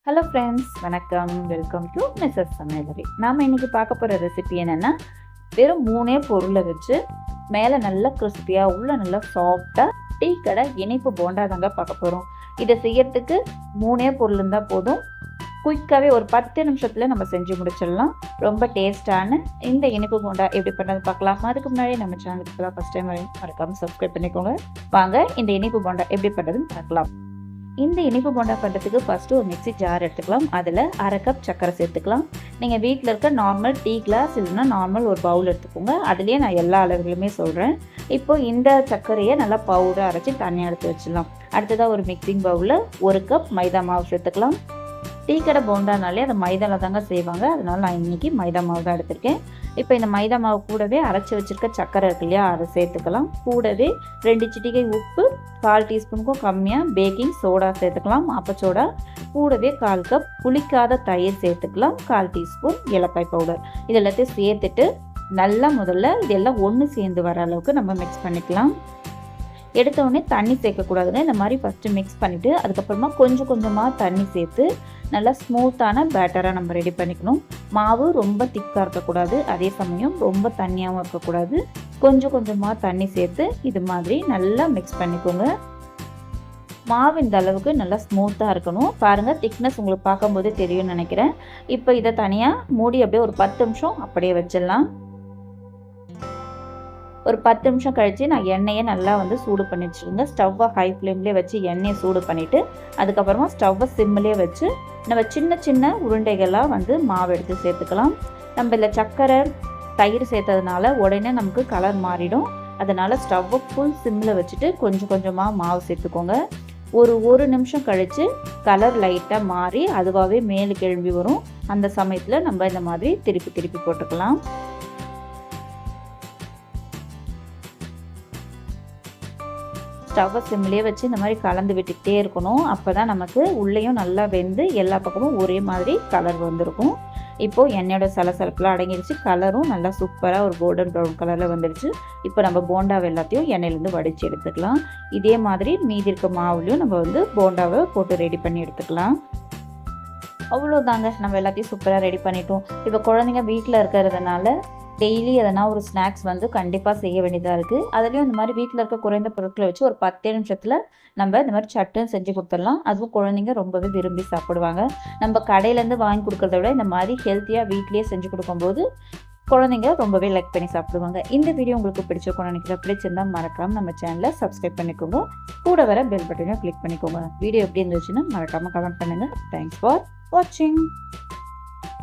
Hello friends, வணக்கம். Welcome to Mrs சமையலறை. நாம் இன்றைக்கி பார்க்க போகிற ரெசிபி என்னென்னா, வெறும் 3 பொருளை வச்சு மேலே நல்லா கிறிஸ்பியாக உள்ள நல்லா சாஃப்டாக டீ கடை இனிப்பு போண்டா தாங்க பார்க்க போகிறோம். இதை செய்யறதுக்கு 3 பொருள் இருந்தால் போதும். குயிக்காகவே ஒரு 10 நிமிஷத்தில் நம்ம செஞ்சு முடிச்சிடலாம். ரொம்ப டேஸ்டான இந்த இனிப்பு போண்டா எப்படி பண்ணுறது பார்க்கலாம். அதுக்கு முன்னாடி நம்ம சேனலுக்கு தான் ஃபஸ்ட் டைம் மறக்காமல் சப்ஸ்கிரைப் பண்ணிக்கோங்க. வாங்க இந்த இனிப்பு போண்டா எப்படி பண்ணுறதுன்னு பார்க்கலாம். இந்த இனிப்பு போண்டா பண்ணுறதுக்கு ஃபஸ்ட்டு ஒரு மிக்ஸி ஜார் எடுத்துக்கலாம். அதில் 1/2 கப் சர்க்கரை சேர்த்துக்கலாம். நீங்கள் வீட்டில் இருக்க நார்மல் டீ கிளாஸ் இல்லைன்னா நார்மல் ஒரு பவுல் எடுத்துக்கோங்க. அதுலேயே நான் எல்லா அளவுகளுமே சொல்கிறேன். இப்போது இந்த சர்க்கரையை நல்லா பவுடர் அரைச்சி தனியாக எடுத்து வச்சிடலாம். அடுத்ததாக ஒரு மிக்சிங் பவுலில் 1 கப் மைதா மாவு சேர்த்துக்கலாம். டீ கடை போண்டானாலே அதை மைதாவில் தாங்க செய்வாங்க. அதனால் நான் இன்றைக்கி மைதா மாவு தான் எடுத்திருக்கேன். இப்போ இந்த மைதா மாவு கூடவே அரைச்சி வச்சுருக்க சர்க்கரை இருக்கு இல்லையா, அதை சேர்த்துக்கலாம். கூடவே 2 சிட்டிகை உப்பு, 1/4 டீஸ்பூனுக்கும் கம்மியாக பேக்கிங் சோடா சேர்த்துக்கலாம், மாப்பச்சோடா. கூடவே 1/4 கப் புளிக்காத தயிர் சேர்த்துக்கலாம், 1/4 டீஸ்பூன் ஏலக்காய் பவுடர். இது எல்லாத்தையும் சேர்த்துட்டு நல்லா முதல்ல இதெல்லாம் ஒன்று சேர்ந்து வர அளவுக்கு நம்ம மிக்ஸ் பண்ணிக்கலாம். எடுத்தோடனே தண்ணி சேர்க்கக்கூடாதுங்க. இந்த மாதிரி ஃபஸ்ட்டு மிக்ஸ் பண்ணிவிட்டு அதுக்கப்புறமா கொஞ்சம் கொஞ்சமாக தண்ணி சேர்த்து நல்லா ஸ்மூத்தான பேட்டராக நம்ம ரெடி பண்ணிக்கணும். மாவு ரொம்ப திக்காக இருக்கக்கூடாது, அதே சமயம் ரொம்ப தண்ணியாகவும் இருக்கக்கூடாது. கொஞ்சம் கொஞ்சமாக தண்ணி சேர்த்து இது மாதிரி நல்லா மிக்ஸ் பண்ணிக்கோங்க. மாவு இந்த அளவுக்கு நல்லா ஸ்மூத்தாக இருக்கணும். பாருங்கள், திக்னஸ் உங்களுக்கு பார்க்கும்போதே தெரியும்னு நினைக்கிறேன். இப்போ இதை தனியாக மூடி அப்படியே ஒரு 10 நிமிஷம் அப்படியே வச்சிடலாம். ஒரு 10 நிமிஷம் கழித்து நான் எண்ணெயை நல்லா சூடு பண்ணி வச்சுருங்க. ஸ்டவ்வை ஹை ஃப்ளேம்லேயே வச்சு எண்ணெயை சூடு பண்ணிவிட்டு அதுக்கப்புறமா ஸ்டவ்வை சிம்மிலே வச்சு நம்ம சின்ன சின்ன உருண்டைகளாக மாவு எடுத்து சேர்த்துக்கலாம். நம்ம இதில் சர்க்கரை தயிர் சேர்த்ததுனால உடனே நமக்கு கலர் மாறிடும். அதனால் ஸ்டவ்வை ஃபுல் சிம்மில் வச்சுட்டு கொஞ்சம் கொஞ்சமாக மாவு சேர்த்துக்கோங்க. ஒரு நிமிஷம் கழித்து கலர் லைட்டாக மாறி அதுவாகவே மேலுக்கு எழும்பி வரும். அந்த சமயத்தில் நம்ம இந்த மாதிரி திருப்பி போட்டுக்கலாம். ஸ்டவ்வை சிம்லேயே வச்சு இந்த மாதிரி கலந்து விட்டுக்கிட்டே இருக்கணும். அப்போ தான் நமக்கு உள்ளேயும் நல்லா வெந்து எல்லா பக்கமும் ஒரே மாதிரி கலர் வந்திருக்கும். இப்போது எண்ணெயோட சலசலப்புலாம் அடங்கிடுச்சு. கலரும் நல்லா சூப்பராக ஒரு கோல்டன் ப்ரௌன் கலரில் வந்துடுச்சு. இப்போ நம்ம போண்டாவை எல்லாத்தையும் எண்ணெயிலேருந்து வடித்து எடுத்துக்கலாம். இதே மாதிரி மீதி இருக்க மாவுலையும் நம்ம போண்டாவை போட்டு ரெடி பண்ணி எடுத்துக்கலாம். அவ்வளோதாங்க, நம்ம எல்லாத்தையும் சூப்பராக ரெடி பண்ணிட்டோம். இப்போ குழந்தைங்க வீட்டில் இருக்கிறதுனால டெய்லி எதனா ஒரு ஸ்நாக்ஸ் கண்டிப்பாக செய்ய வேண்டியதாக இருக்குது. அதுலேயும் இந்த மாதிரி வீட்டில் இருக்க குறைந்த பொருட்களை வச்சு ஒரு 10 நிமிஷத்தில் நம்ம இந்த மாதிரி சட்டுன்னு செஞ்சு கொடுத்துடலாம். அதுவும் குழந்தைங்க ரொம்பவே விரும்பி சாப்பிடுவாங்க. நம்ம கடையிலேருந்து வாங்கி கொடுக்குறத விட இந்த மாதிரி ஹெல்த்தியாக வீட்லேயே செஞ்சு கொடுக்கும்போது குழந்தைங்க ரொம்பவே லைக் பண்ணி சாப்பிடுவாங்க. இந்த வீடியோ உங்களுக்கு பிடிச்சிருக்கும்னு நினைக்கிறேன். பிடிச்சிருந்தால் மறக்காமல் நம்ம சேனலை சப்ஸ்கிரைப் பண்ணிக்கோங்க. கூட வர பெல் பட்டனையும் கிளிக் பண்ணிக்கோங்க. வீடியோ எப்படி இருந்துச்சுன்னு மறக்காமல் கமெண்ட் பண்ணுங்கள். தேங்க்ஸ் ஃபார் வாட்சிங்.